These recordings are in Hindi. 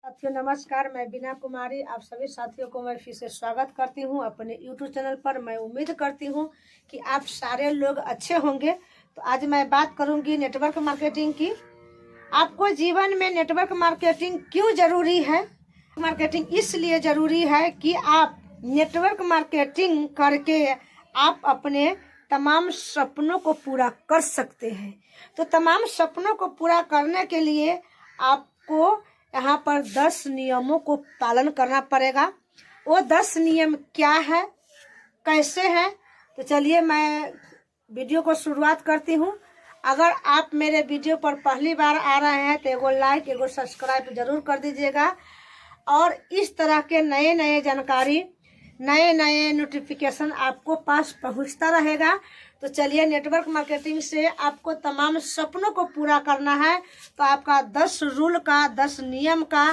साथियों नमस्कार, मैं बीना कुमारी आप सभी साथियों को मैं फिर से स्वागत करती हूं अपने YouTube चैनल पर। मैं उम्मीद करती हूं कि आप सारे लोग अच्छे होंगे। तो आज मैं बात करूंगी नेटवर्क मार्केटिंग की। आपको जीवन में नेटवर्क मार्केटिंग क्यों जरूरी है? मार्केटिंग इसलिए जरूरी है कि आप नेटवर्क मार्केटिंग करके आप अपने तमाम सपनों को पूरा कर सकते हैं। तो तमाम सपनों को पूरा करने के लिए आपको यहाँ पर 10 नियमों को पालन करना पड़ेगा। वो 10 नियम क्या है, कैसे हैं? तो चलिए मैं वीडियो को शुरुआत करती हूँ। अगर आप मेरे वीडियो पर पहली बार आ रहे हैं तो एगो लाइक एगो सब्सक्राइब जरूर कर दीजिएगा। और इस तरह के नए नए जानकारी, नए नए नोटिफिकेशन आपको पास पहुंचता रहेगा। तो चलिए, नेटवर्क मार्केटिंग से आपको तमाम सपनों को पूरा करना है तो आपका 10 रूल का, 10 नियम का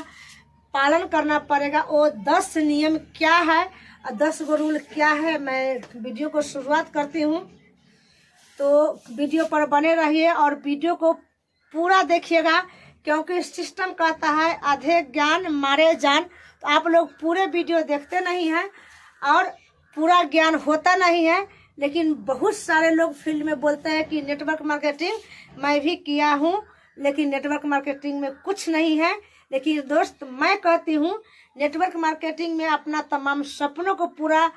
पालन करना पड़ेगा। वो 10 नियम क्या है और 10 गो रूल क्या है, मैं वीडियो को शुरुआत करती हूँ। तो वीडियो पर बने रहिए और वीडियो को पूरा देखिएगा, क्योंकि सिस्टम कहता है आधे ज्ञान मारे जान। तो आप लोग पूरे वीडियो देखते नहीं हैं और पूरा ज्ञान होता नहीं है। लेकिन बहुत सारे लोग फील्ड में बोलते हैं कि नेटवर्क मार्केटिंग मैं भी किया हूँ, लेकिन नेटवर्क मार्केटिंग में कुछ नहीं है। लेकिन दोस्त, मैं कहती हूँ नेटवर्क मार्केटिंग में अपना तमाम सपनों को पूरा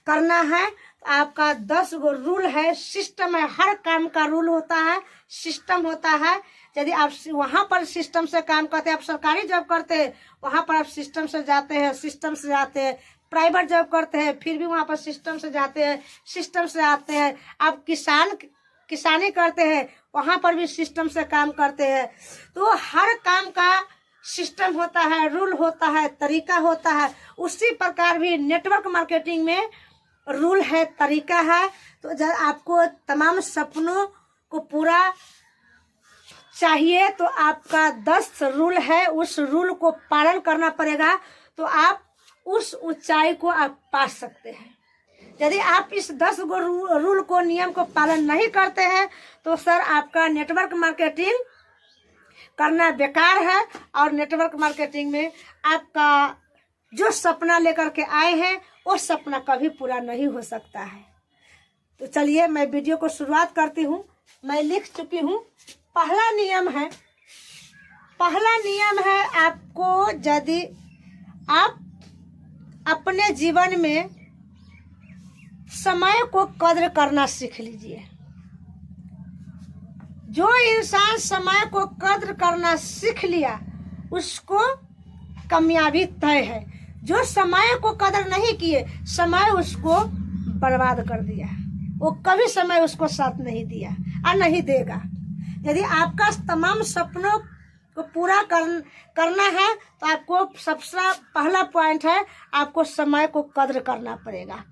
करना है। आपका 10 गो रूल है, सिस्टम है। हर काम का रूल होता है, सिस्टम होता है। यदि आप वहाँ पर सिस्टम से काम करते हैं, आप सरकारी जॉब करते हैं वहाँ पर आप सिस्टम से जाते हैं, सिस्टम से आते हैं। प्राइवेट जॉब करते हैं फिर भी वहाँ पर सिस्टम से जाते हैं, सिस्टम से आते हैं। आप किसानी करते हैं वहाँ पर भी सिस्टम से काम करते हैं। तो हर काम का सिस्टम होता है, रूल होता है, तरीका होता है। उसी प्रकार भी नेटवर्क मार्केटिंग में रूल है, तरीका है। तो जब आपको तमाम सपनों को पूरा चाहिए तो आपका 10 रूल है, उस रूल को पालन करना पड़ेगा। तो आप उस ऊंचाई को आप पा सकते हैं। यदि आप इस 10 गो रूल को, नियम को पालन नहीं करते हैं तो सर आपका नेटवर्क मार्केटिंग करना बेकार है। और नेटवर्क मार्केटिंग में आपका जो सपना लेकर के आए हैं वो सपना कभी पूरा नहीं हो सकता है। तो चलिए मैं वीडियो को शुरुआत करती हूँ। मैं लिख चुकी हूँ। पहला नियम है आपको, यदि आप अपने जीवन में समय को कद्र करना सीख लीजिए। जो इंसान समय को कद्र करना सीख लिया उसको कामयाबी तय है। जो समय को कद्र नहीं किए, समय उसको बर्बाद कर दिया। वो कभी समय उसको साथ नहीं दिया और नहीं देगा। यदि आपका तमाम सपनों को पूरा करना है तो आपको सबसे पहला पॉइंट है, आपको समय को कद्र करना पड़ेगा।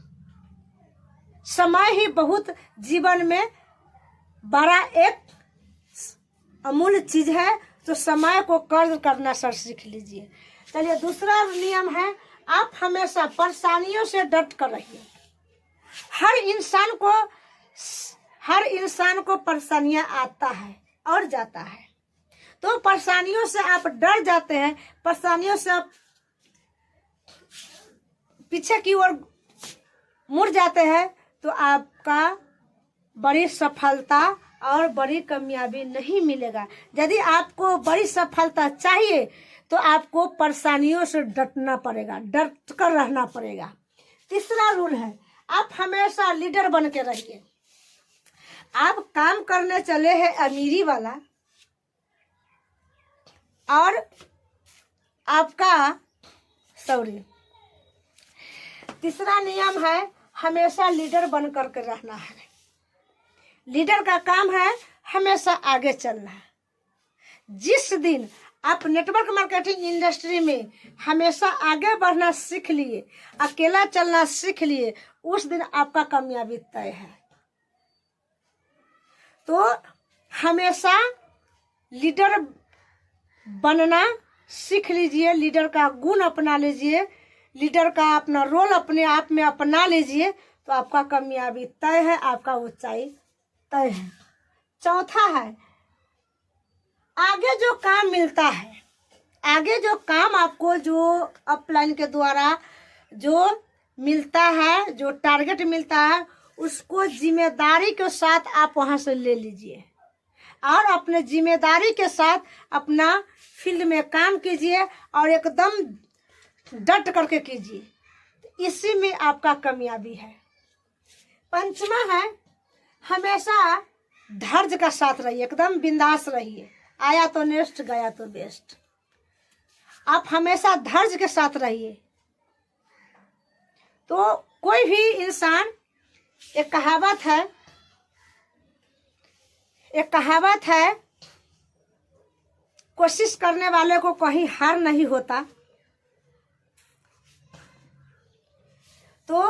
समय ही बहुत जीवन में बड़ा एक अमूल्य चीज है। तो समय को कद्र करना सर सीख लीजिए। चलिए, दूसरा नियम है, आप हमेशा परेशानियों से डट कर रहिए। हर इंसान को परेशानियां आता है और जाता है। तो परेशानियों से आप डर जाते हैं, परेशानियों से आप पीछे की ओर मुड़ जाते हैं तो आपका बड़ी सफलता और बड़ी कामयाबी नहीं मिलेगा। यदि आपको बड़ी सफलता चाहिए तो आपको परेशानियों से डटना पड़ेगा, डट कर रहना पड़ेगा। तीसरा रूल है, आप हमेशा लीडर बन के रहिए। आप काम करने चले हैं अमीरी वाला और तीसरा नियम है, हमेशा लीडर बन करके रहना है। लीडर का काम है हमेशा आगे चलना है। जिस दिन आप नेटवर्क मार्केटिंग इंडस्ट्री में हमेशा आगे बढ़ना सीख लिए, अकेला चलना सीख लिए, उस दिन आपका कामयाबी तय है। तो हमेशा लीडर बनना सीख लीजिए, लीडर का गुण अपना लीजिए, लीडर का अपना रोल अपने आप में अपना लीजिए तो आपका कामयाबी तय है, आपका ऊंचाई तय है। चौथा है, आगे जो काम मिलता है आगे जो काम आपको जो अपलाइन के द्वारा जो मिलता है, जो टारगेट मिलता है, उसको जिम्मेदारी के साथ आप वहां से ले लीजिए और अपने जिम्मेदारी के साथ अपना फील्ड में काम कीजिए और एकदम डट करके कीजिए। इसी में आपका कामयाबी है। पंचमा है, हमेशा धैर्य का साथ रहिए, एकदम बिंदास रहिए। आया तो नेक्स्ट, गया तो बेस्ट। आप हमेशा धैर्य के साथ रहिए। तो कोई भी इंसान, एक कहावत है, कोशिश करने वाले को कहीं हार नहीं होता। तो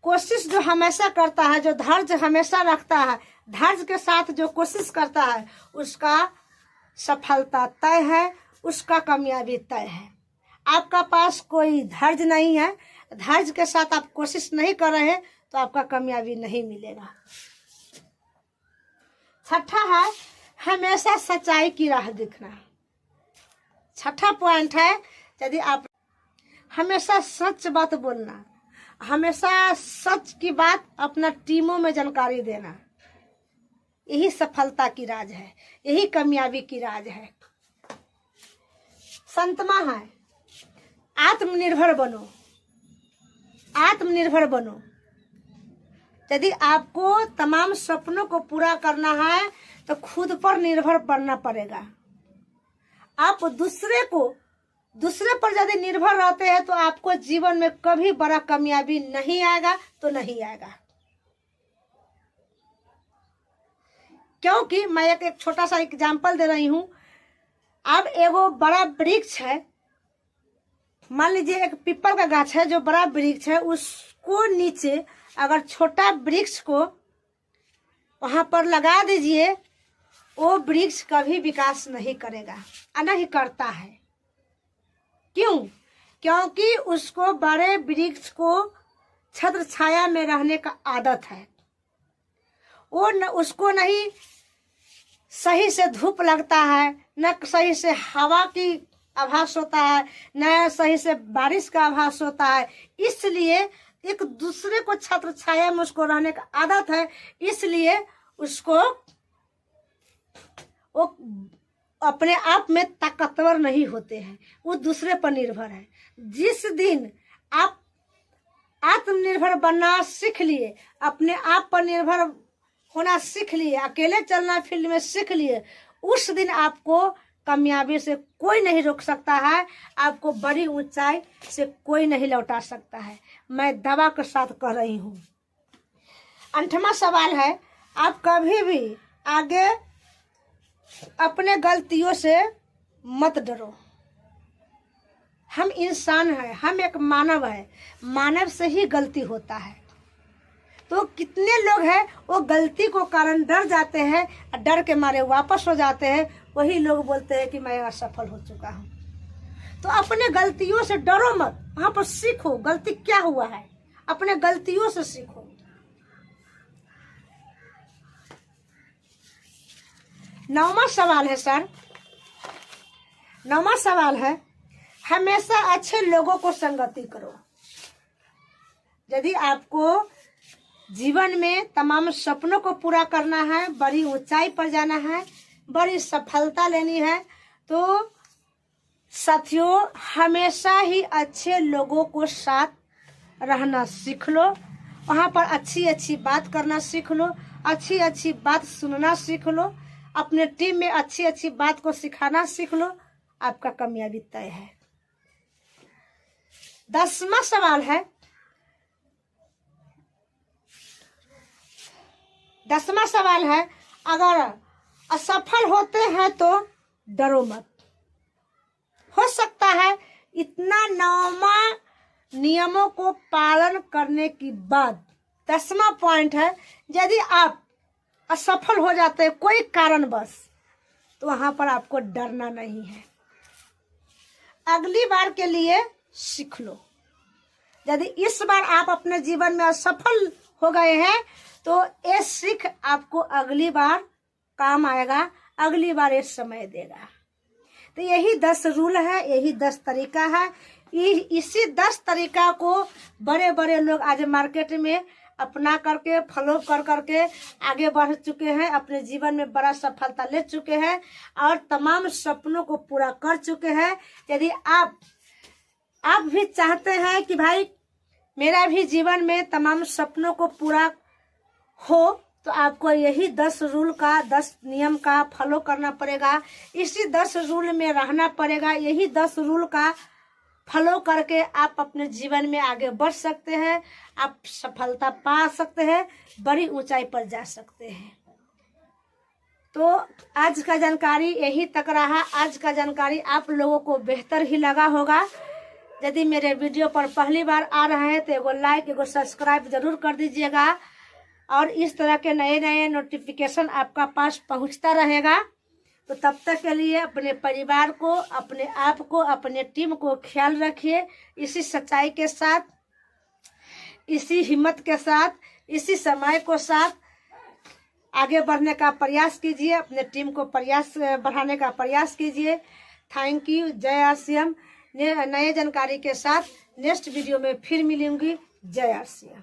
कोशिश जो हमेशा करता है, जो धैर्य हमेशा रखता है, धैर्य के साथ जो कोशिश करता है, उसका सफलता तय है, उसका कामयाबी तय है। आपका पास कोई धैर्य नहीं है, धैर्य के साथ आप कोशिश नहीं कर रहे हैं, तो आपका कामयाबी नहीं मिलेगा। छठा है, हमेशा सच्चाई की राह देखना। छठा पॉइंट है, यदि आप हमेशा सच बात बोलना, हमेशा सच की बात अपना टीमों में जानकारी देना, यही सफलता की राज है, यही कामयाबी की राज है। संतमा है, आत्मनिर्भर बनो, आत्मनिर्भर बनो। यदि आपको तमाम सपनों को पूरा करना है तो खुद पर निर्भर बनना पड़ेगा। आप दूसरे पर यदि निर्भर रहते हैं तो आपको जीवन में कभी बड़ा कामयाबी नहीं आएगा, तो नहीं आएगा। क्योंकि मैं एक छोटा सा एग्जाम्पल दे रही हूं। अब एगो बड़ा वृक्ष है, मान लीजिए एक पीपल का गाछ है जो बड़ा वृक्ष है, उसको नीचे अगर छोटा वृक्ष को वहां पर लगा दीजिए, वो वृक्ष कभी विकास नहीं करेगा, नहीं करता है। क्यों? क्योंकि उसको बड़े वृक्ष को छत्र छाया में रहने का आदत है। उसको नहीं सही से धूप लगता है, न सही से हवा की आभास होता है, न सही से बारिश का आभास होता है। इसलिए एक दूसरे को छत्र छाया में उसको रहने का आदत है, इसलिए उसको वो अपने आप में ताकतवर नहीं होते हैं, वो दूसरे पर निर्भर है। जिस दिन आप आत्मनिर्भर बनना सीख लिए, अपने आप पर निर्भर होना सीख लिए, अकेले चलना फील्ड में सीख लिए, उस दिन आपको कामयाबी से कोई नहीं रोक सकता है, आपको बड़ी ऊंचाई से कोई नहीं लौटा सकता है। मैं दावा के साथ कह रही हूँ। 8वां सवाल है, आप कभी भी आगे अपने गलतियों से मत डरो। हम इंसान हैं, हम एक मानव है, मानव से ही गलती होता है। तो कितने लोग हैं वो गलती को कारण डर जाते हैं, डर के मारे वापस हो जाते हैं। वही लोग बोलते हैं कि मैं असफल हो चुका हूँ। तो अपने गलतियों से डरो मत, वहां पर सीखो गलती क्या हुआ है, अपने गलतियों से सीखो। 9वां सवाल है सर, 9वां सवाल है, हमेशा अच्छे लोगों को संगति करो। यदि आपको जीवन में तमाम सपनों को पूरा करना है, बड़ी ऊंचाई पर जाना है, बड़ी सफलता लेनी है, तो साथियों हमेशा ही अच्छे लोगों को साथ रहना सीख लो। वहां पर अच्छी अच्छी बात करना सीख लो, अच्छी अच्छी बात सुनना सीख लो, अपने टीम में अच्छी अच्छी बात को सिखाना सीख लो। आपका कामयाबी तय है। 10वां सवाल है, 10वां सवाल है, अगर असफल होते हैं तो डरो मत। हो सकता है इतना 9वां नियमों को पालन करने के बाद 10वां पॉइंट है, यदि आप असफल हो जाते हैं कोई कारणवश, तो वहां पर आपको डरना नहीं है। अगली बार के लिए सीख लो। यदि इस बार आप अपने जीवन में असफल हो गए हैं तो ये सीख आपको अगली बार काम आएगा, अगली बार ये समय देगा। तो तो यही 10 रूल है, यही 10 तरीका है। इसी 10 तरीका को बड़े बड़े लोग आज मार्केट में अपना करके फॉलो कर करके आगे बढ़ चुके हैं, अपने जीवन में बड़ा सफलता ले चुके हैं और तमाम सपनों को पूरा कर चुके हैं। यदि आप भी चाहते हैं कि भाई मेरा भी जीवन में तमाम सपनों को पूरा हो, तो आपको यही 10 रूल का, 10 नियम का फॉलो करना पड़ेगा। इसी 10 रूल में रहना पड़ेगा। यही 10 रूल का फॉलो करके आप अपने जीवन में आगे बढ़ सकते हैं, आप सफलता पा सकते हैं, बड़ी ऊंचाई पर जा सकते हैं। तो आज का जानकारी यही तक रहा। आज का जानकारी आप लोगों को बेहतर ही लगा होगा। यदि मेरे वीडियो पर पहली बार आ रहे हैं तो एगो लाइक, एगो सब्सक्राइब जरूर कर दीजिएगा और इस तरह के नए नए नोटिफिकेशन आपका पास पहुंचता रहेगा। तो तब तक के लिए अपने परिवार को, अपने आप को, अपने टीम को ख्याल रखिए। इसी सच्चाई के साथ, इसी हिम्मत के साथ, इसी समय को साथ आगे बढ़ने का प्रयास कीजिए, अपने टीम को बढ़ाने का प्रयास कीजिए। Thank you. जय RCM। नए जानकारी के साथ नेक्स्ट वीडियो में फिर मिलूंगी। जय RCM।